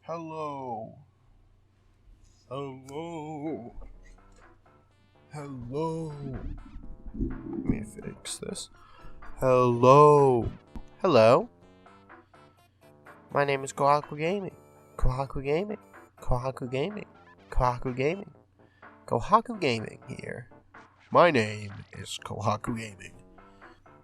Hello. Hello. Hello. Let me fix this. Hello. Hello. My name is Kohaku Gaming. Kohaku Gaming. Kohaku Gaming. Kohaku Gaming. Kohaku Gaming here. My name is Kohaku Gaming.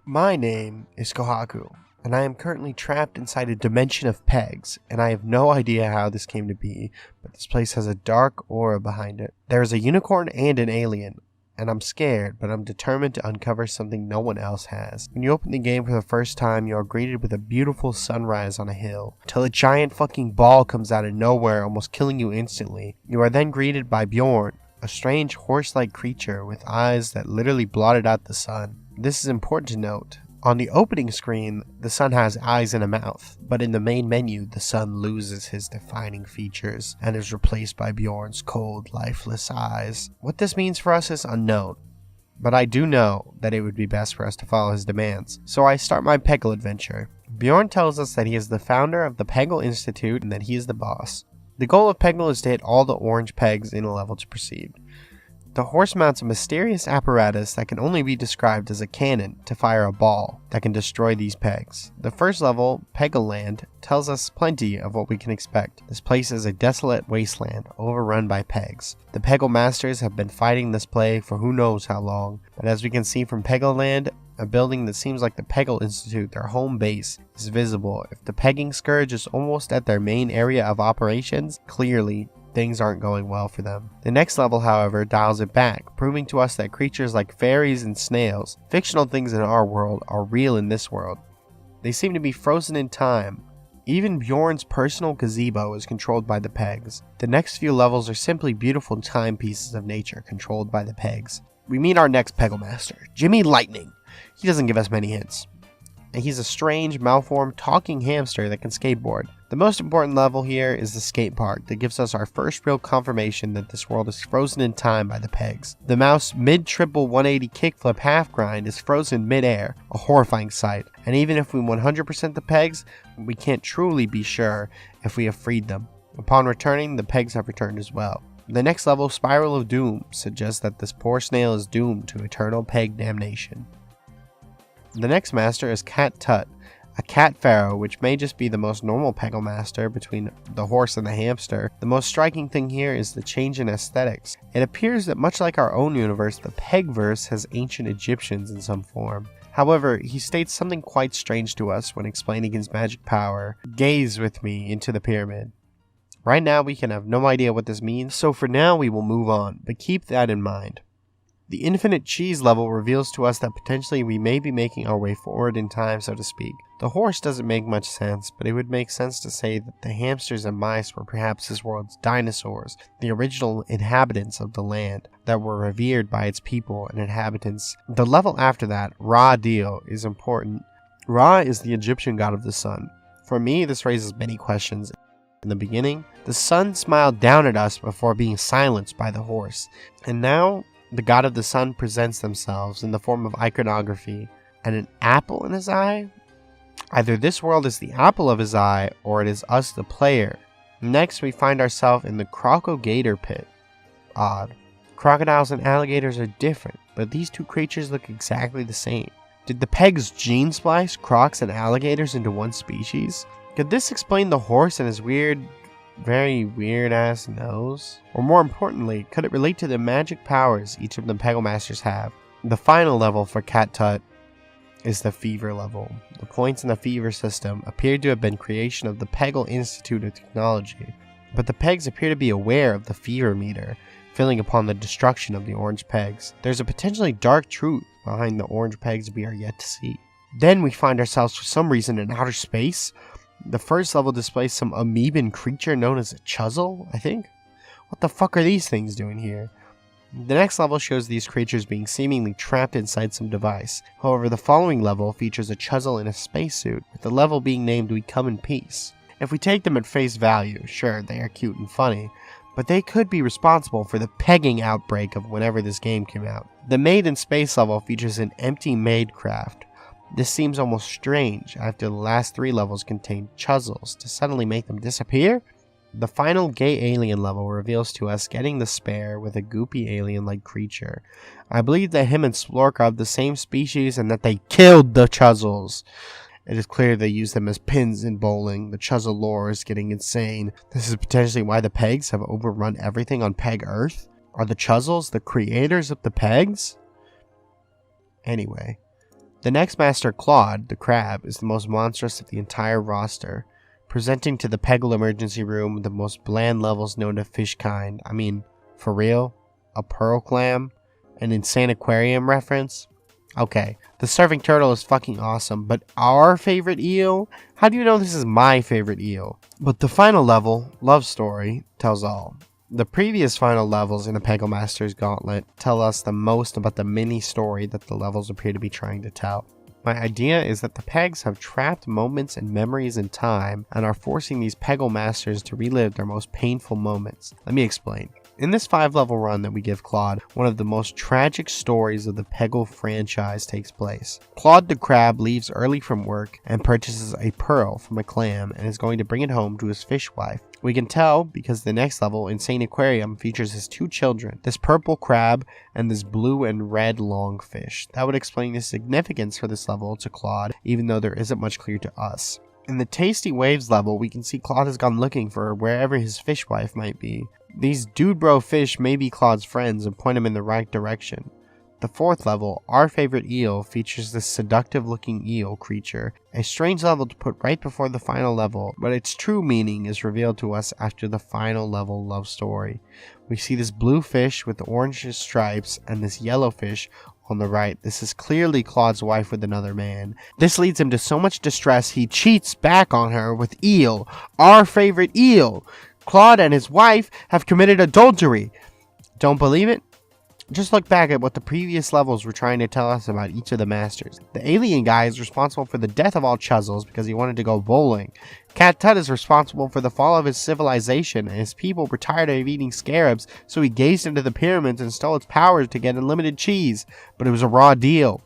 My name is Kohaku, and I am currently trapped inside a dimension of pegs, and I have no idea how this came to be, but this place has a dark aura behind it. There is a unicorn and an alien, and I'm scared, but I'm determined to uncover something no one else has. When you open the game for the first time, you are greeted with a beautiful sunrise on a hill, until a giant fucking ball comes out of nowhere, almost killing you instantly. You are then greeted by Bjorn, a strange horse-like creature with eyes that literally blotted out the sun. This is important to note. On the opening screen, the sun has eyes and a mouth, but in the main menu, the sun loses his defining features and is replaced by Bjorn's cold, lifeless eyes. What this means for us is unknown, but I do know that it would be best for us to follow his demands. So I start my Peggle adventure. Bjorn tells us that he is the founder of the Peggle Institute and that he is the boss. The goal of Peggle is to hit all the orange pegs in a level to proceed. The horse mounts a mysterious apparatus that can only be described as a cannon to fire a ball that can destroy these pegs. The first level, Peggle Land, tells us plenty of what we can expect. This place is a desolate wasteland overrun by pegs. The Peggle Masters have been fighting this plague for who knows how long, but as we can see from Peggle Land, a building that seems like the Peggle Institute, their home base, is visible. If the pegging scourge is almost at their main area of operations, clearly things aren't going well for them. The next level, however, dials it back, proving to us that creatures like fairies and snails, fictional things in our world, are real in this world. They seem to be frozen in time. Even Bjorn's personal gazebo is controlled by the pegs. The next few levels are simply beautiful timepieces of nature controlled by the pegs. We meet our next Peggle Master, Jimmy Lightning. He doesn't give us many hints. He's a strange, malformed, talking hamster that can skateboard. The most important level here is the skate park that gives us our first real confirmation that this world is frozen in time by the pegs. The mouse mid-triple 180 kickflip half grind is frozen mid-air, a horrifying sight, and even if we 100% the pegs, we can't truly be sure if we have freed them. Upon returning, the pegs have returned as well. The next level, Spiral of Doom, suggests that this poor snail is doomed to eternal peg damnation. The next master is Cat Tut, a cat pharaoh, which may just be the most normal Peggle master between the horse and the hamster. The most striking thing here is the change in aesthetics. It appears that much like our own universe, the Pegverse has ancient Egyptians in some form. However, he states something quite strange to us when explaining his magic power. Gaze with me into the pyramid. Right now we can have no idea what this means, so for now we will move on, but keep that in mind. The infinite cheese level reveals to us that potentially we may be making our way forward in time, so to speak. The horse doesn't make much sense, but it would make sense to say that the hamsters and mice were perhaps this world's dinosaurs, the original inhabitants of the land that were revered by its people and inhabitants. The level after that, Ra Deal, is important. Ra is the Egyptian god of the sun. For me, this raises many questions. In the beginning, the sun smiled down at us before being silenced by the horse, and now the god of the sun presents themselves in the form of iconography and an apple in his eye? Either this world is the apple of his eye, or it is us the player. Next, we find ourselves in the Croco-Gator pit. Odd. Crocodiles and alligators are different, but these two creatures look exactly the same. Did the pegs gene splice crocs and alligators into one species? Could this explain the horse and his very weird ass nose? Or more importantly, could it relate to the magic powers each of the Peggle Masters have? The final level for Cat Tut is the fever level. The points in the fever system appear to have been creation of the Peggle Institute of Technology, but the pegs appear to be aware of the fever meter, filling upon the destruction of the orange pegs. There's a potentially dark truth behind the orange pegs we are yet to see. Then we find ourselves for some reason in outer space. The first level displays some amoeban creature known as a chuzzle, I think? What the fuck are these things doing here? The next level shows these creatures being seemingly trapped inside some device. However, the following level features a chuzzle in a spacesuit, with the level being named We Come in Peace. If we take them at face value, sure, they are cute and funny, but they could be responsible for the pegging outbreak of whenever this game came out. The Made in Space level features an empty maid craft. This seems almost strange after the last 3 levels contained chuzzles to suddenly make them disappear? The final gay alien level reveals to us getting the spare with a goopy alien-like creature. I believe that him and Splork are of the same species and that they killed the Chuzzles. It is clear they use them as pins in bowling. The Chuzzle lore is getting insane. This is potentially why the Pegs have overrun everything on Peg Earth. Are the Chuzzles the creators of the Pegs? Anyway, the next master, Claude, the crab, is the most monstrous of the entire roster, presenting to the Peggle emergency room the most bland levels known to fish kind. I mean, for real? A pearl clam? An insane aquarium reference? Okay, the starving turtle is fucking awesome, but our favorite eel? How do you know this is my favorite eel? But the final level, Love Story, tells all. The previous final levels in the Peggle Master's Gauntlet tell us the most about the mini story that the levels appear to be trying to tell. My idea is that the Pegs have trapped moments and memories in time and are forcing these Peggle Masters to relive their most painful moments. Let me explain. In this 5-level run that we give Claude, one of the most tragic stories of the Peggle franchise takes place. Claude the crab leaves early from work and purchases a pearl from a clam and is going to bring it home to his fish wife. We can tell because the next level, Insane Aquarium, features his 2 children, this purple crab and this blue and red longfish. That would explain the significance for this level to Claude, even though there isn't much clear to us. In the Tasty Waves level, we can see Claude has gone looking for wherever his fish wife might be. These dude bro fish may be Claude's friends and point him in the right direction. The 4th level, Our Favorite Eel, features this seductive looking eel creature, a strange level to put right before the final level, but its true meaning is revealed to us after the final level Love Story. We see this blue fish with orange stripes and this yellow fish on the right. This is clearly Claude's wife with another man. This leads him to so much distress he cheats back on her with Eel, Our Favorite Eel. Claude and his wife have committed adultery. Don't believe it? Just look back at what the previous levels were trying to tell us about each of the masters. The alien guy is responsible for the death of all Chuzzles because he wanted to go bowling. Cat Tut is responsible for the fall of his civilization, and his people were tired of eating scarabs, so he gazed into the pyramids and stole its powers to get unlimited cheese. But it was a raw deal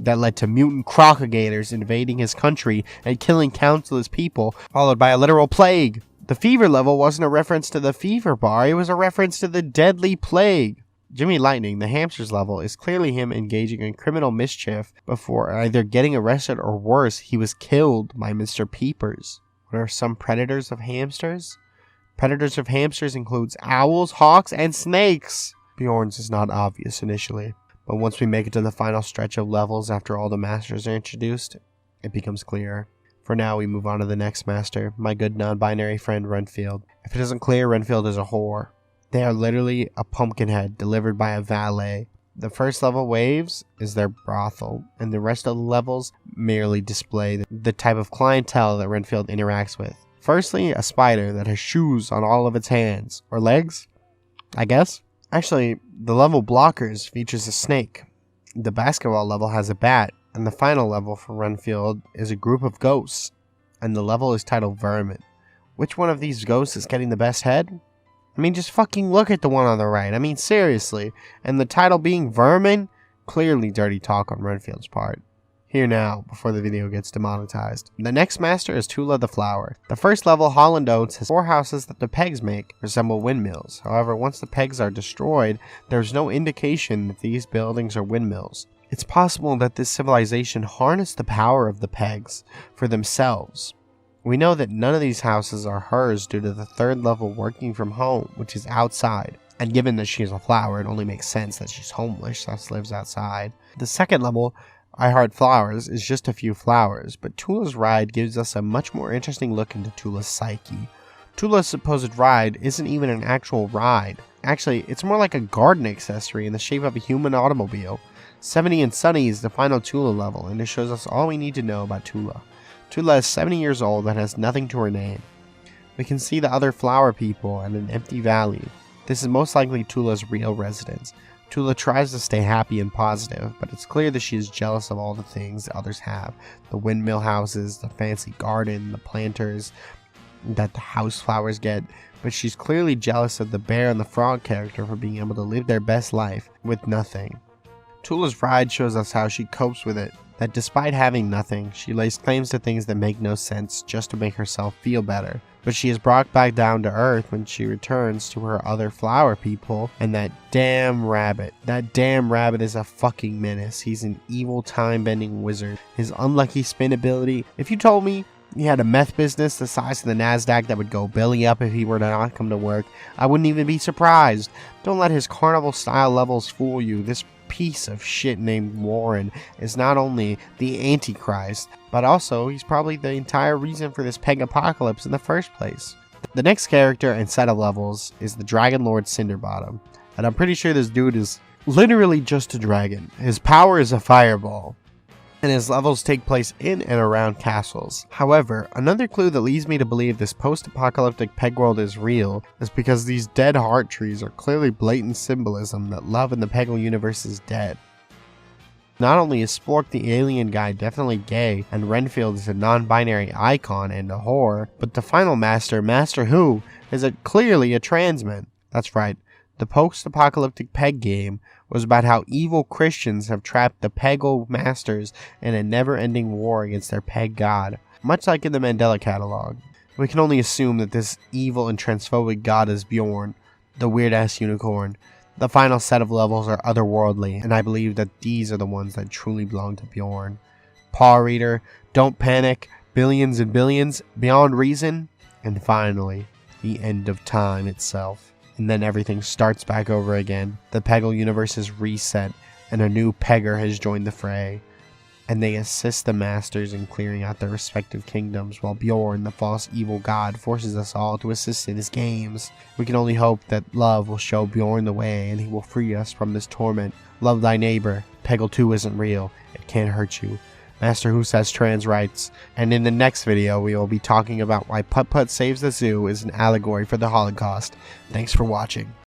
that led to mutant crocodilators invading his country and killing countless people, followed by a literal plague. The fever level wasn't a reference to the fever bar, it was a reference to the deadly plague. Jimmy Lightning, the hamsters level, is clearly him engaging in criminal mischief before either getting arrested or worse, he was killed by Mr. Peepers. What are some predators of hamsters? Predators of hamsters includes owls, hawks, and snakes. Bjorn's is not obvious initially, but once we make it to the final stretch of levels after all the masters are introduced, it becomes clearer. For now, we move on to the next master, my good non-binary friend Renfield. If it isn't clear, Renfield is a whore. They are literally a pumpkin head delivered by a valet. The first level Waves is their brothel, and the rest of the levels merely display the type of clientele that Renfield interacts with. Firstly, a spider that has shoes on all of its hands. Or legs? I guess? Actually, the level Blockers features a snake. The basketball level has a bat. And the final level for Renfield is a group of ghosts, and the level is titled Vermin. Which one of these ghosts is getting the best head? I mean, just fucking look at the one on the right. I mean, seriously. And the title being Vermin? Clearly dirty talk on Renfield's part. Here now, before the video gets demonetized. The next master is Tula the Flower. The first level, Holland Oats, has 4 houses that the Pegs make resemble windmills. However, once the Pegs are destroyed, there's no indication that these buildings are windmills. It's possible that this civilization harnessed the power of the Pegs for themselves. We know that none of these houses are hers due to the 3rd level working from home, which is outside. And given that she is a flower, it only makes sense that she's homeless, thus lives outside. The 2nd level, I Heart Flowers, is just a few flowers, but Tula's ride gives us a much more interesting look into Tula's psyche. Tula's supposed ride isn't even an actual ride. Actually, it's more like a garden accessory in the shape of a human automobile. 70 and Sunny is the final Tula level, and it shows us all we need to know about Tula. Tula is 70 years old and has nothing to her name. We can see the other flower people and an empty valley. This is most likely Tula's real residence. Tula tries to stay happy and positive, but it's clear that she is jealous of all the things that others have. The windmill houses, the fancy garden, the planters that the house flowers get, but she's clearly jealous of the bear and the frog character for being able to live their best life with nothing. Tula's ride shows us how she copes with it. that despite having nothing, she lays claims to things that make no sense just to make herself feel better. But she is brought back down to earth when she returns to her other flower people, and that damn rabbit is a fucking menace. He's an evil time-bending wizard. His unlucky spin ability, if you told me he had a meth business the size of the NASDAQ that would go belly up if he were to not come to work, I wouldn't even be surprised. Don't let his carnival-style levels fool you. This piece of shit named Warren is not only the Antichrist, but also he's probably the entire reason for this Peg apocalypse in the first place. The next character and set of levels is the Dragon Lord Cinderbottom, and I'm pretty sure this dude is literally just a dragon. His power is a fireball, and his levels take place in and around castles. However, another clue that leads me to believe this post-apocalyptic Peg world is real is because these dead heart trees are clearly blatant symbolism that love in the Peggle universe is dead. Not only is Spork the alien guy definitely gay, and Renfield is a non-binary icon and a whore, but the final master, Master Who, is clearly a trans man. That's right, the post-apocalyptic Peg game was about how evil Christians have trapped the Peggle masters in a never-ending war against their Peg god. Much like in the Mandela catalog, we can only assume that this evil and transphobic god is Bjorn, the weird-ass unicorn. The final set of levels are otherworldly, and I believe that these are the ones that truly belong to Bjorn. Paw Reader, Don't Panic, Billions and Billions, Beyond Reason, and finally, the end of time itself. And then everything starts back over again. The Peggle universe is reset, and a new Pegger has joined the fray. And they assist the masters in clearing out their respective kingdoms, while Bjorn, the false evil god, forces us all to assist in his games. We can only hope that love will show Bjorn the way, and he will free us from this torment. Love thy neighbor. Peggle 2 isn't real. It can't hurt you. Master Who says trans rights, and in the next video we will be talking about why Putt Putt Saves the Zoo is an allegory for the Holocaust. Thanks for watching.